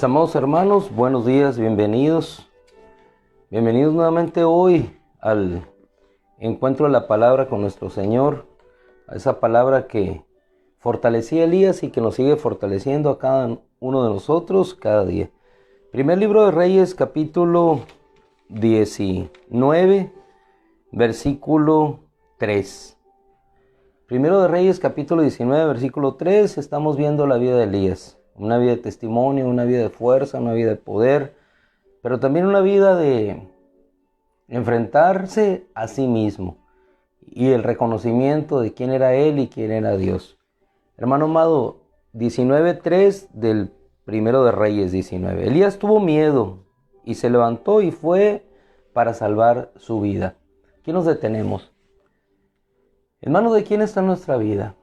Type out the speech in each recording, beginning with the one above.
Mis amados hermanos, buenos días, bienvenidos. Bienvenidos nuevamente hoy al encuentro de la palabra con nuestro Señor, a esa palabra que fortalecía a Elías y que nos sigue fortaleciendo a cada uno de nosotros cada día. Primer libro de Reyes, capítulo 19, versículo 3. Primero de Reyes, capítulo 19, versículo 3, estamos viendo la vida de Elías. Una vida de testimonio, una vida de fuerza, una vida de poder, pero también una vida de enfrentarse a sí mismo y el reconocimiento de quién era él y quién era Dios. Hermano amado, 19:3 del Primero de Reyes 19. Elías tuvo miedo y se levantó y fue para salvar su vida. Aquí nos detenemos. ¿En manos de quién está nuestra vida?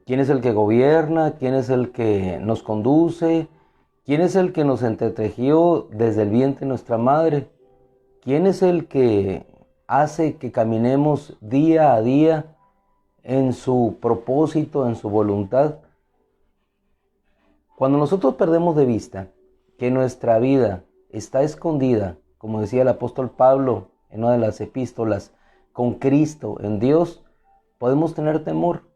¿Quién es el que gobierna? ¿Quién es el que nos conduce? ¿Quién es el que nos entretejió desde el vientre de nuestra madre? ¿Quién es el que hace que caminemos día a día en su propósito, en su voluntad? Cuando nosotros perdemos de vista que nuestra vida está escondida, como decía el apóstol Pablo en una de las epístolas, con Cristo en Dios, podemos tener temor.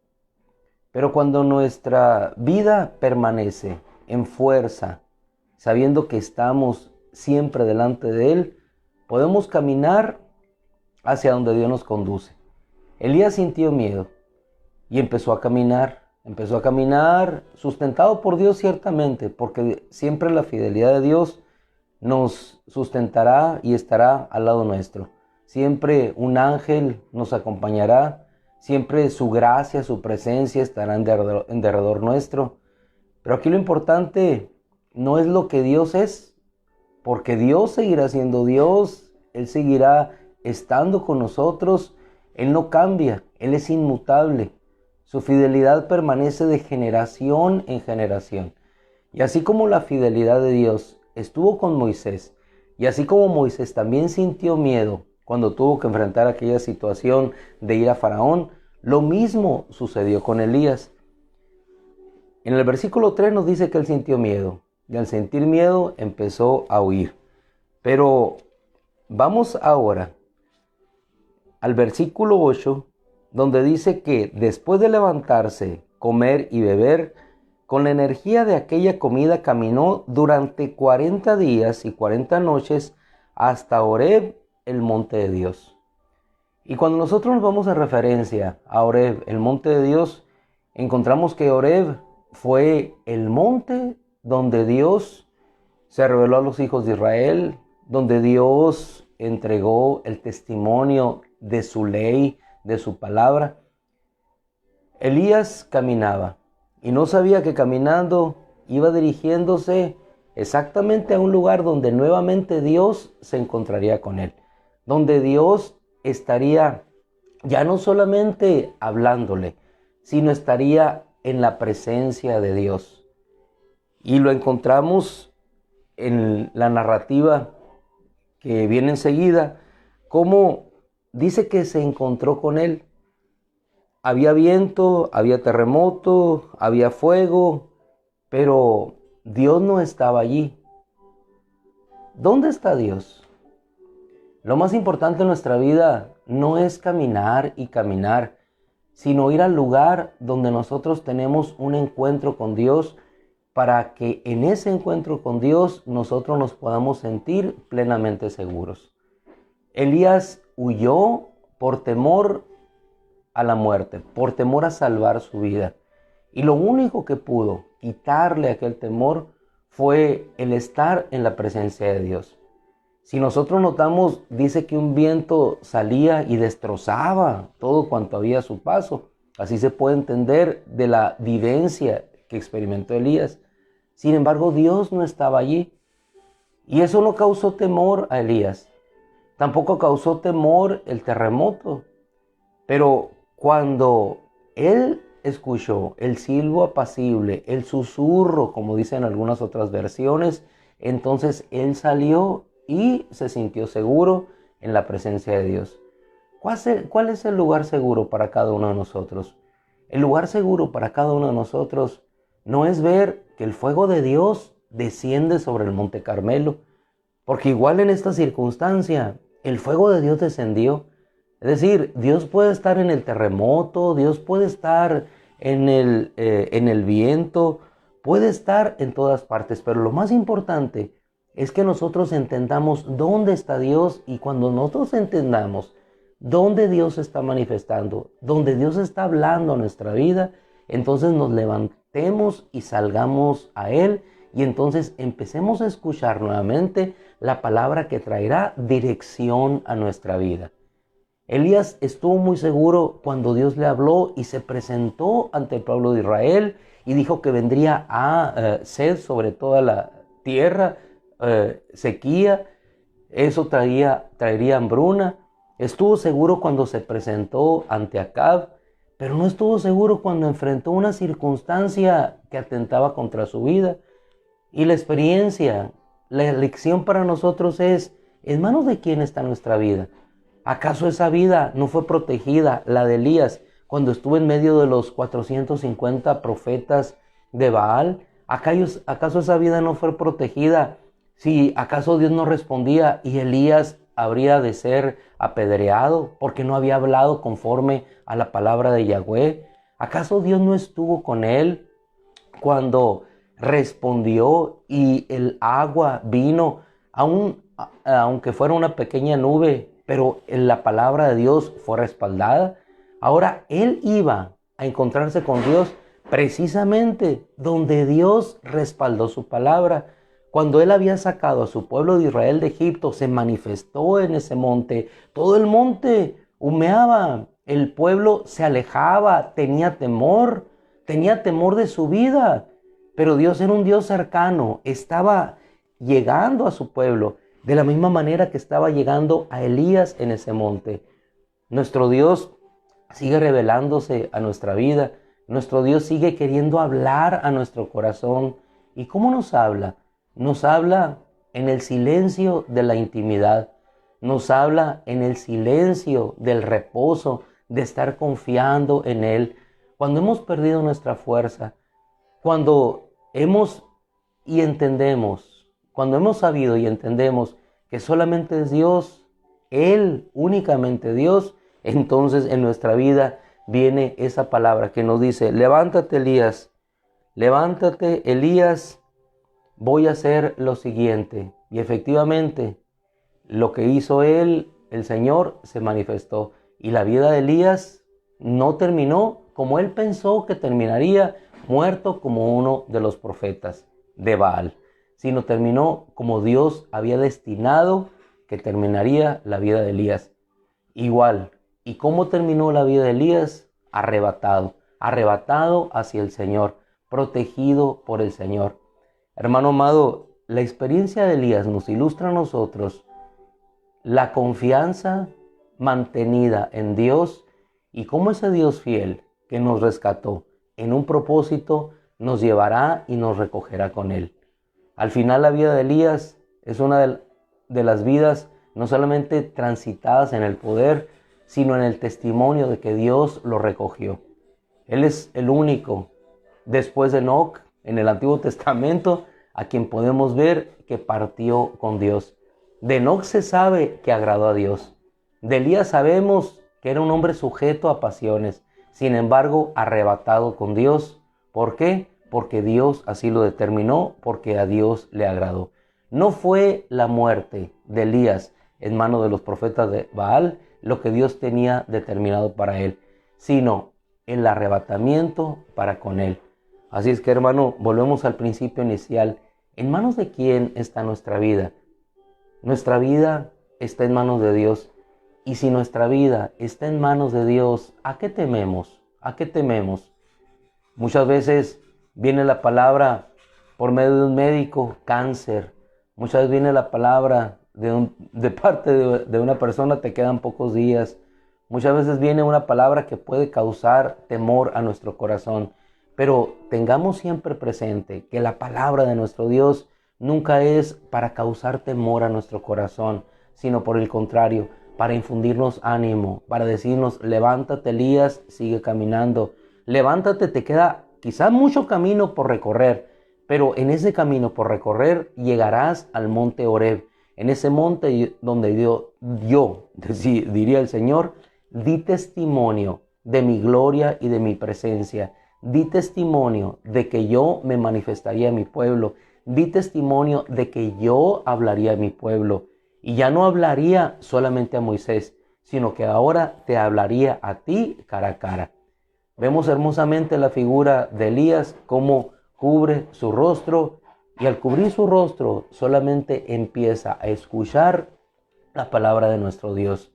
Pero cuando nuestra vida permanece en fuerza, sabiendo que estamos siempre delante de Él, podemos caminar hacia donde Dios nos conduce. Elías sintió miedo y empezó a caminar sustentado por Dios ciertamente, porque siempre la fidelidad de Dios nos sustentará y estará al lado nuestro. Siempre un ángel nos acompañará. Siempre su gracia, su presencia estará en derredor nuestro. Pero aquí lo importante no es lo que Dios es, porque Dios seguirá siendo Dios, Él seguirá estando con nosotros, Él no cambia, Él es inmutable. Su fidelidad permanece de generación en generación. Y así como la fidelidad de Dios estuvo con Moisés, y así como Moisés también sintió miedo cuando tuvo que enfrentar aquella situación de ir a Faraón, lo mismo sucedió con Elías. En el versículo 3 nos dice que él sintió miedo, y al sentir miedo empezó a huir. Pero vamos ahora al versículo 8, donde dice que después de levantarse, comer y beber, con la energía de aquella comida caminó durante 40 días y 40 noches hasta Horeb, el monte de Dios. Y cuando nosotros nos vamos a referencia a Horeb, el monte de Dios, encontramos que Horeb fue el monte donde Dios se reveló a los hijos de Israel, donde Dios entregó el testimonio de su ley, de su palabra. Elías caminaba y no sabía que caminando iba dirigiéndose exactamente a un lugar donde nuevamente Dios se encontraría con él, donde Dios estaría ya no solamente hablándole, sino estaría en la presencia de Dios. Y lo encontramos en la narrativa que viene enseguida, como dice que se encontró con él. Había viento, había terremoto, había fuego, pero Dios no estaba allí. ¿Dónde está Dios? Lo más importante en nuestra vida no es caminar y caminar, sino ir al lugar donde nosotros tenemos un encuentro con Dios, para que en ese encuentro con Dios nosotros nos podamos sentir plenamente seguros. Elías huyó por temor a la muerte, por temor a salvar su vida. Y lo único que pudo quitarle aquel temor fue el estar en la presencia de Dios. Si nosotros notamos, dice que un viento salía y destrozaba todo cuanto había a su paso. Así se puede entender de la vivencia que experimentó Elías. Sin embargo, Dios no estaba allí. Y eso no causó temor a Elías. Tampoco causó temor el terremoto. Pero cuando él escuchó el silbo apacible, el susurro, como dicen algunas otras versiones, entonces él salió y se sintió seguro en la presencia de Dios. ¿Cuál es el lugar seguro para cada uno de nosotros? El lugar seguro para cada uno de nosotros no es ver que el fuego de Dios desciende sobre el monte Carmelo. Porque igual en esta circunstancia, el fuego de Dios descendió. Es decir, Dios puede estar en el terremoto, Dios puede estar en el viento, puede estar en todas partes. Pero lo más importante es que nosotros entendamos dónde está Dios, y cuando nosotros entendamos dónde Dios está manifestando, dónde Dios está hablando a nuestra vida, entonces nos levantemos y salgamos a Él, y entonces empecemos a escuchar nuevamente la palabra que traerá dirección a nuestra vida. Elías estuvo muy seguro cuando Dios le habló y se presentó ante el pueblo de Israel y dijo que vendría a sed sobre toda la tierra, sequía, eso traería hambruna. Estuvo seguro cuando se presentó ante Acab, pero no estuvo seguro cuando enfrentó una circunstancia que atentaba contra su vida. Y la experiencia, la lección para nosotros es, ¿en manos de quién está nuestra vida? ¿Acaso esa vida no fue protegida, la de Elías, cuando estuvo en medio de los 450 profetas de Baal? ¿Acaso esa vida no fue protegida si acaso Dios no respondía y Elías habría de ser apedreado porque no había hablado conforme a la palabra de Yahweh? ¿Acaso Dios no estuvo con él cuando respondió y el agua vino, aunque fuera una pequeña nube, pero la palabra de Dios fue respaldada? Ahora él iba a encontrarse con Dios precisamente donde Dios respaldó su palabra. Cuando él había sacado a su pueblo de Israel de Egipto, se manifestó en ese monte. Todo el monte humeaba, el pueblo se alejaba, tenía temor de su vida. Pero Dios era un Dios cercano, estaba llegando a su pueblo de la misma manera que estaba llegando a Elías en ese monte. Nuestro Dios sigue revelándose a nuestra vida. Nuestro Dios sigue queriendo hablar a nuestro corazón. ¿Y cómo nos habla? Nos habla en el silencio de la intimidad. Nos habla en el silencio del reposo, de estar confiando en Él. Cuando hemos perdido nuestra fuerza, cuando cuando hemos sabido y entendemos que solamente es Dios, Él, únicamente Dios, entonces en nuestra vida viene esa palabra que nos dice: levántate Elías, voy a hacer lo siguiente. Y efectivamente, lo que hizo él, el Señor, se manifestó. Y la vida de Elías no terminó como él pensó que terminaría, muerto como uno de los profetas de Baal, sino terminó como Dios había destinado que terminaría la vida de Elías. Igual. ¿Y cómo terminó la vida de Elías? Arrebatado hacia el Señor, protegido por el Señor. Hermano amado, la experiencia de Elías nos ilustra a nosotros la confianza mantenida en Dios y cómo ese Dios fiel que nos rescató en un propósito nos llevará y nos recogerá con Él. Al final, la vida de Elías es una de las vidas no solamente transitadas en el poder, sino en el testimonio de que Dios lo recogió. Él es el único, después de Enoc, en el Antiguo Testamento, a quien podemos ver que partió con Dios. De Enoc se sabe que agradó a Dios. De Elías sabemos que era un hombre sujeto a pasiones, sin embargo arrebatado con Dios. ¿Por qué? Porque Dios así lo determinó, porque a Dios le agradó. No fue la muerte de Elías en manos de los profetas de Baal lo que Dios tenía determinado para él, sino el arrebatamiento para con él. Así es que, hermano, volvemos al principio inicial. ¿En manos de quién está nuestra vida? Nuestra vida está en manos de Dios. Y si nuestra vida está en manos de Dios, ¿a qué tememos? ¿A qué tememos? Muchas veces viene la palabra por medio de un médico: cáncer. Muchas veces viene la palabra de parte de una persona: te quedan pocos días. Muchas veces viene una palabra que puede causar temor a nuestro corazón. Pero tengamos siempre presente que la palabra de nuestro Dios nunca es para causar temor a nuestro corazón, sino por el contrario, para infundirnos ánimo, para decirnos: levántate Elías, sigue caminando. Levántate, te queda quizás mucho camino por recorrer, Pero en ese camino por recorrer llegarás al monte Horeb. En ese monte donde diría el Señor, di testimonio de mi gloria y de mi presencia. Di testimonio de que yo me manifestaría a mi pueblo. Di testimonio de que yo hablaría a mi pueblo. Y ya no hablaría solamente a Moisés, sino que ahora te hablaría a ti cara a cara. Vemos hermosamente la figura de Elías, cómo cubre su rostro, y al cubrir su rostro solamente empieza a escuchar la palabra de nuestro Dios.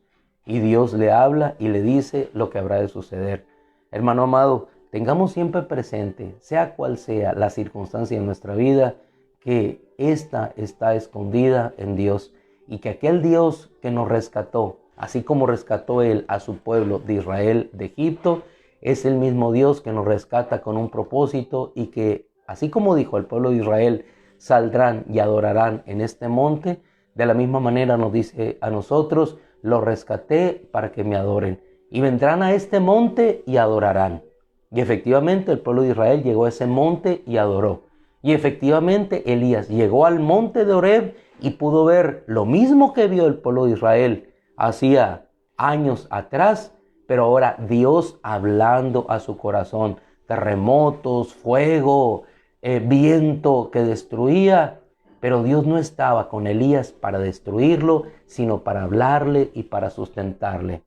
Y Dios le habla y le dice lo que habrá de suceder. Hermano amado, tengamos siempre presente, sea cual sea la circunstancia en nuestra vida, que ésta está escondida en Dios y que aquel Dios que nos rescató, así como rescató Él a su pueblo de Israel de Egipto, es el mismo Dios que nos rescata con un propósito y que, así como dijo el pueblo de Israel, saldrán y adorarán en este monte, de la misma manera nos dice a nosotros, los rescaté para que me adoren. Y vendrán a este monte y adorarán. Y efectivamente el pueblo de Israel llegó a ese monte y adoró. Y efectivamente Elías llegó al monte de Horeb y pudo ver lo mismo que vio el pueblo de Israel hacía años atrás, pero ahora Dios hablando a su corazón. Terremotos, fuego, viento que destruía. Pero Dios no estaba con Elías para destruirlo, sino para hablarle y para sustentarle.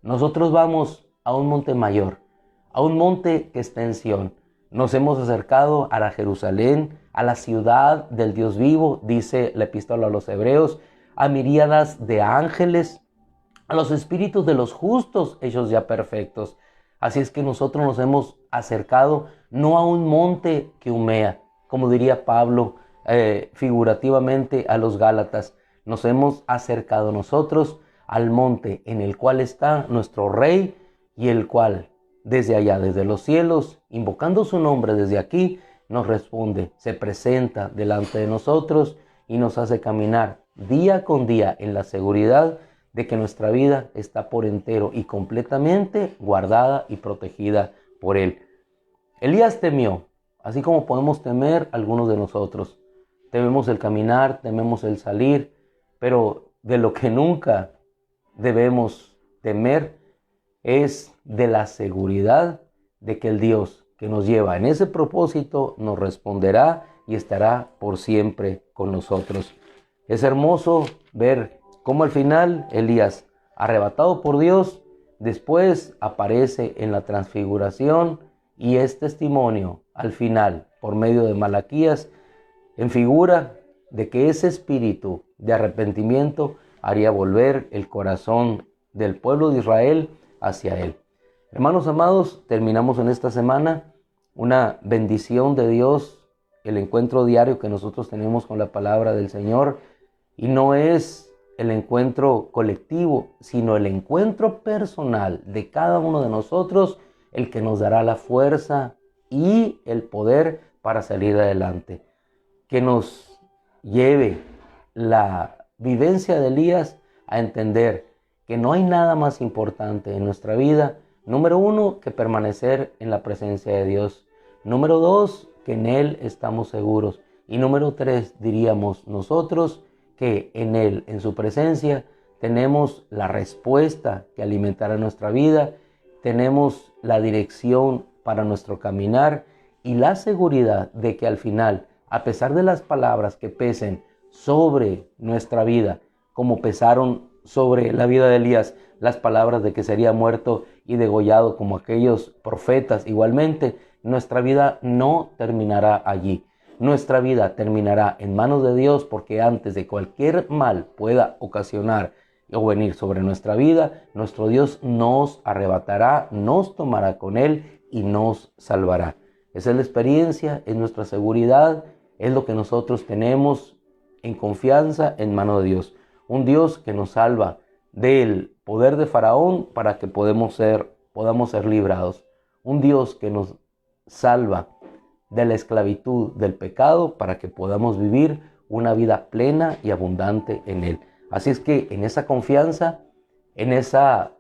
Nosotros vamos a un monte mayor, a un monte que está en Sión. Nos hemos acercado a la Jerusalén, a la ciudad del Dios vivo, dice la epístola a los Hebreos, a miríadas de ángeles, a los espíritus de los justos, hechos ya perfectos. Así es que nosotros nos hemos acercado no a un monte que humea, como diría Pablo, figurativamente a los Gálatas. Nos hemos acercado nosotros al monte en el cual está nuestro Rey y el cual desde allá, desde los cielos, invocando su nombre desde aquí, nos responde, se presenta delante de nosotros y nos hace caminar día con día en la seguridad de que nuestra vida está por entero y completamente guardada y protegida por Él. Elías temió, así como podemos temer algunos de nosotros. Tememos el caminar, tememos el salir, pero de lo que nunca debemos temer es de la seguridad de que el Dios que nos lleva en ese propósito nos responderá y estará por siempre con nosotros. Es hermoso ver cómo al final Elías, arrebatado por Dios, después aparece en la transfiguración y es testimonio al final, por medio de Malaquías, en figura de que ese espíritu de arrepentimiento haría volver el corazón del pueblo de Israel hacia Él. Hermanos amados, terminamos en esta semana una bendición de Dios, el encuentro diario que nosotros tenemos con la palabra del Señor, y no es el encuentro colectivo, sino el encuentro personal de cada uno de nosotros, el que nos dará la fuerza y el poder para salir adelante. Que nos lleve la vivencia de Elías a entender que no hay nada más importante en nuestra vida. Número 1, que permanecer en la presencia de Dios. Número 2, que en Él estamos seguros. Y número 3, diríamos nosotros, que en Él, en su presencia, tenemos la respuesta que alimentará nuestra vida, tenemos la dirección para nuestro caminar y la seguridad de que al final, a pesar de las palabras que pesen sobre nuestra vida, como pesaron sobre la vida de Elías las palabras de que sería muerto y degollado como aquellos profetas, igualmente, nuestra vida no terminará allí. Nuestra vida terminará en manos de Dios, porque antes de cualquier mal pueda ocasionar o venir sobre nuestra vida, nuestro Dios nos arrebatará, nos tomará con Él y nos salvará. Esa es la experiencia, es nuestra seguridad, es lo que nosotros tenemos en confianza en manos de Dios. Un Dios que nos salva del poder de Faraón para que podamos ser librados. Un Dios que nos salva de la esclavitud del pecado para que podamos vivir una vida plena y abundante en Él. Así es que en esa confianza, en esa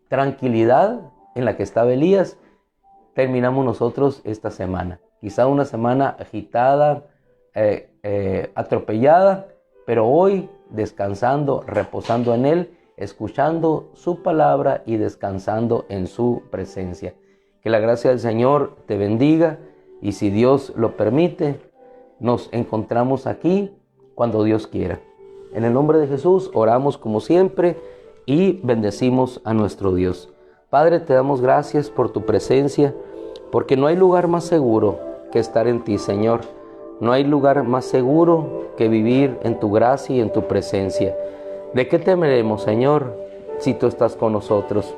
tranquilidad en la que estaba Elías, terminamos nosotros esta semana. quizá una semana agitada, atropellada, pero hoy descansando, reposando en Él, escuchando su palabra y descansando en su presencia. Que la gracia del Señor te bendiga y si Dios lo permite, nos encontramos aquí cuando Dios quiera. En el nombre de Jesús oramos como siempre y bendecimos a nuestro Dios. Padre, te damos gracias por tu presencia, porque no hay lugar más seguro que estar en ti, Señor. No hay lugar más seguro que vivir en tu gracia y en tu presencia. ¿De qué temeremos, Señor, si tú estás con nosotros?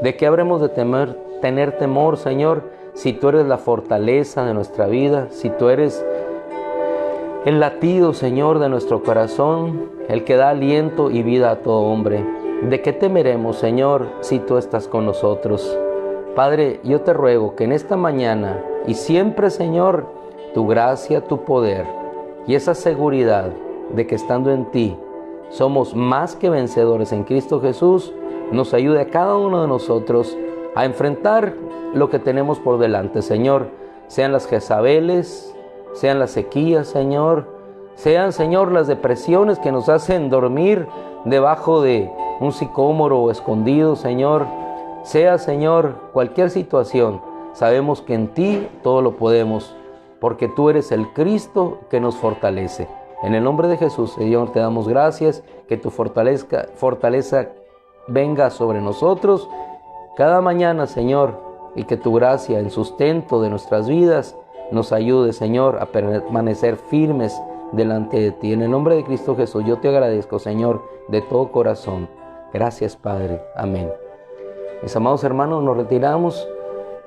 ¿De qué habremos de tener temor, Señor, si tú eres la fortaleza de nuestra vida, si tú eres el latido, Señor, de nuestro corazón, el que da aliento y vida a todo hombre? ¿De qué temeremos, Señor, si tú estás con nosotros? Padre, yo te ruego que en esta mañana y siempre, Señor, tu gracia, tu poder y esa seguridad de que estando en ti somos más que vencedores en Cristo Jesús, nos ayude a cada uno de nosotros a enfrentar lo que tenemos por delante, Señor. Sean las Jezabeles, sean las sequías, Señor. Sean, Señor, las depresiones que nos hacen dormir debajo de un sicómoro o escondido, Señor. Sea, Señor, cualquier situación, sabemos que en ti todo lo podemos, porque tú eres el Cristo que nos fortalece. En el nombre de Jesús, Señor, te damos gracias, que tu fortaleza venga sobre nosotros cada mañana, Señor, y que tu gracia en sustento de nuestras vidas nos ayude, Señor, a permanecer firmes delante de ti. En el nombre de Cristo Jesús, yo te agradezco, Señor, de todo corazón. Gracias, Padre. Amén. Mis amados hermanos, nos retiramos.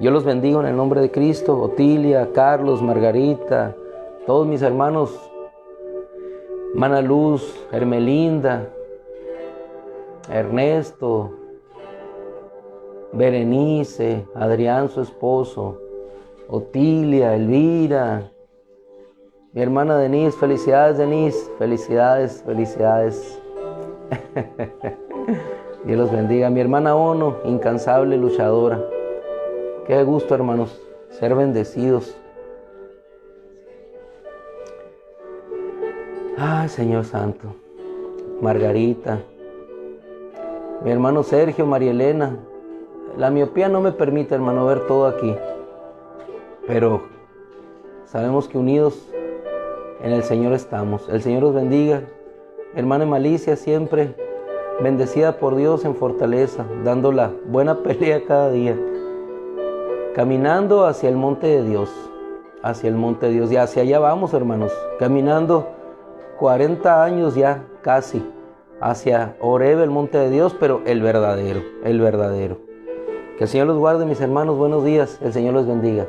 Yo los bendigo en el nombre de Cristo. Otilia, Carlos, Margarita, todos mis hermanos, Mana Luz, Hermelinda, Ernesto, Berenice, Adrián, su esposo, Otilia, Elvira, mi hermana Denise. Felicidades, Denise. Felicidades, felicidades. Dios los bendiga. Mi hermana Ono, incansable luchadora. Qué gusto, hermanos, ser bendecidos. Ay, Señor Santo. Margarita. Mi hermano Sergio, María Elena. La miopía no me permite, hermano, ver todo aquí. Pero sabemos que unidos en el Señor estamos. El Señor los bendiga. Hermana Malicia, siempre bendecida por Dios en fortaleza, dando la buena pelea cada día. Caminando hacia el monte de Dios, hacia el monte de Dios. Y hacia allá vamos, hermanos, caminando 40 años ya casi, hacia Horeb, el monte de Dios, pero el verdadero, el verdadero. Que el Señor los guarde, mis hermanos, buenos días, el Señor los bendiga.